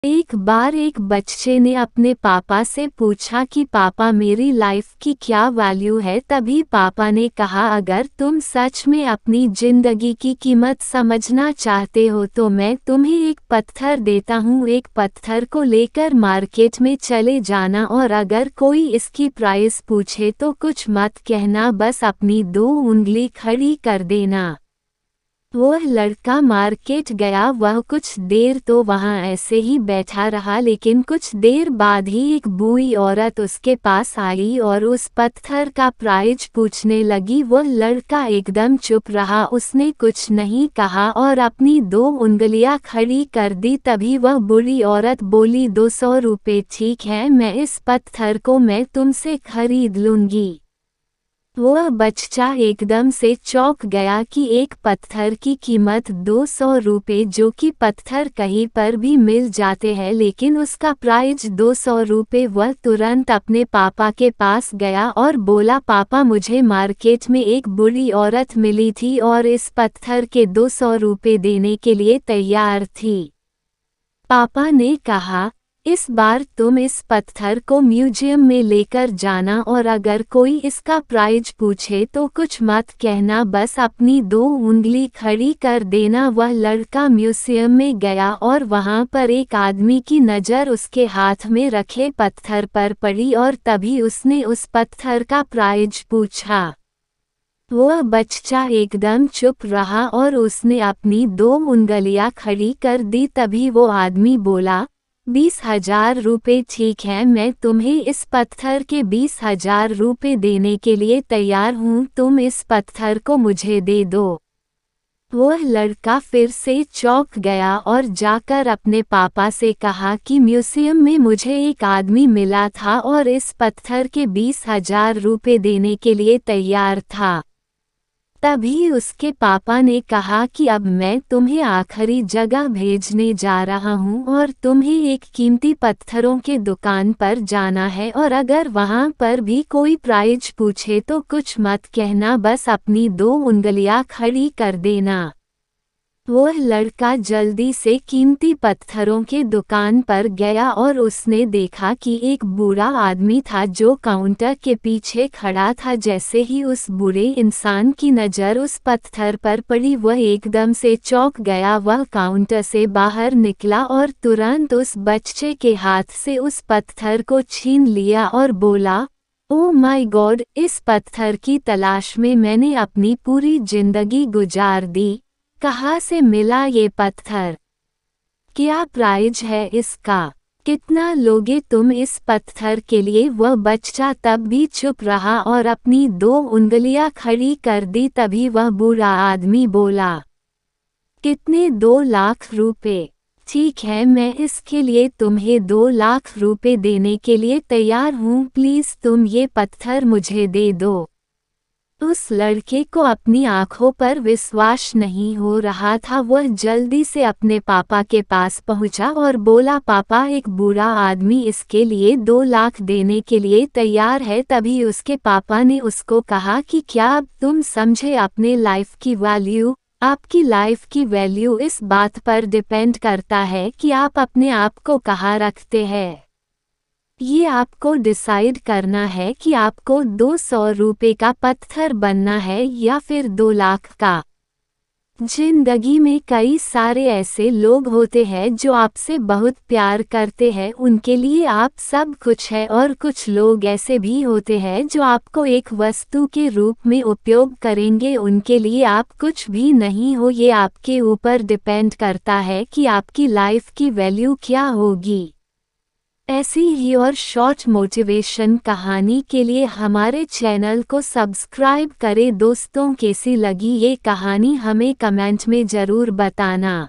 एक बार एक बच्चे ने अपने पापा से पूछा कि पापा मेरी लाइफ की क्या वैल्यू है। तभी पापा ने कहा, अगर तुम सच में अपनी जिंदगी की कीमत समझना चाहते हो तो मैं तुम्हें एक पत्थर देता हूँ। एक पत्थर को लेकर मार्केट में चले जाना और अगर कोई इसकी प्राइस पूछे तो कुछ मत कहना, बस अपनी 2 उंगली खड़ी कर देना। वह लड़का मार्केट गया। वह कुछ देर तो वहां ऐसे ही बैठा रहा, लेकिन कुछ देर बाद ही एक बूढ़ी औरत उसके पास आई और उस पत्थर का प्राइस पूछने लगी। वह लड़का एकदम चुप रहा, उसने कुछ नहीं कहा और अपनी 2 उंगलियां खड़ी कर दी। तभी वह बूढ़ी औरत बोली, 200 रुपये ठीक है, मैं इस पत्थर को मैं तुमसे खरीद लूंगी। वह बच्चा एकदम से चौंक गया कि एक पत्थर की कीमत 200 रुपये, जो कि पत्थर कहीं पर भी मिल जाते हैं, लेकिन उसका प्राइस 200 रुपये। वह तुरंत अपने पापा के पास गया और बोला, पापा मुझे मार्केट में एक बूढ़ी औरत मिली थी और इस पत्थर के 200 रुपये देने के लिए तैयार थी। पापा ने कहा, इस बार तुम इस पत्थर को म्यूजियम में लेकर जाना और अगर कोई इसका प्राइस पूछे तो कुछ मत कहना, बस अपनी 2 उंगली खड़ी कर देना। वह लड़का म्यूजियम में गया और वहां पर एक आदमी की नज़र उसके हाथ में रखे पत्थर पर पड़ी और तभी उसने उस पत्थर का प्राइस पूछा। वह बच्चा एकदम चुप रहा और उसने अपनी 2 उंगलियां खड़ी कर दी। तभी वो आदमी बोला, 20,000 रुपये ठीक है, मैं तुम्हें इस पत्थर के 20,000 रुपये देने के लिए तैयार हूँ, तुम इस पत्थर को मुझे दे दो। वह लड़का फिर से चौंक गया और जाकर अपने पापा से कहा कि म्यूजियम में मुझे एक आदमी मिला था और इस पत्थर के 20,000 रुपये देने के लिए तैयार था। तभी उसके पापा ने कहा कि अब मैं तुम्हें आखिरी जगह भेजने जा रहा हूँ और तुम्हें एक कीमती पत्थरों के दुकान पर जाना है और अगर वहाँ पर भी कोई प्राइस पूछे तो कुछ मत कहना, बस अपनी 2 उंगलियां खड़ी कर देना। वह लड़का जल्दी से कीमती पत्थरों के दुकान पर गया और उसने देखा कि एक बूढ़ा आदमी था जो काउंटर के पीछे खड़ा था। जैसे ही उस बूढ़े इंसान की नज़र उस पत्थर पर पड़ी, वह एकदम से चौंक गया। वह काउंटर से बाहर निकला और तुरंत उस बच्चे के हाथ से उस पत्थर को छीन लिया और बोला, ओह माय गॉड, इस पत्थर की तलाश में मैंने अपनी पूरी जिंदगी गुजार दी। कहाँ से मिला ये पत्थर? क्या प्राइस है इसका? कितना लोगे तुम इस पत्थर के लिए? वह बच्चा तब भी चुप रहा और अपनी 2 उंगलियां खड़ी कर दी। तभी वह बूढ़ा आदमी बोला, कितने? 2 लाख रुपए। ठीक है, मैं इसके लिए तुम्हें 2 लाख रुपए देने के लिए तैयार हूँ, प्लीज़ तुम ये पत्थर मुझे दे दो। उस लड़के को अपनी आंखों पर विश्वास नहीं हो रहा था। वह जल्दी से अपने पापा के पास पहुंचा और बोला, पापा एक बूढ़ा आदमी इसके लिए 2 लाख देने के लिए तैयार है। तभी उसके पापा ने उसको कहा कि क्या अब तुम समझे अपने लाइफ की वैल्यू? आपकी लाइफ की वैल्यू इस बात पर डिपेंड करता है कि आप अपने आप को कहाँ रखते हैं। ये आपको डिसाइड करना है कि आपको 200 रुपये का पत्थर बनना है या फिर 2 लाख का। जिंदगी में कई सारे ऐसे लोग होते हैं जो आपसे बहुत प्यार करते हैं, उनके लिए आप सब कुछ है, और कुछ लोग ऐसे भी होते हैं जो आपको एक वस्तु के रूप में उपयोग करेंगे, उनके लिए आप कुछ भी नहीं हो। ये आपके ऊपर डिपेंड करता है कि आपकी लाइफ की वैल्यू क्या होगी। ऐसी ही और शॉर्ट मोटिवेशन कहानी के लिए हमारे चैनल को सब्सक्राइब करें। दोस्तों, कैसी लगी ये कहानी हमें कमेंट में ज़रूर बताना।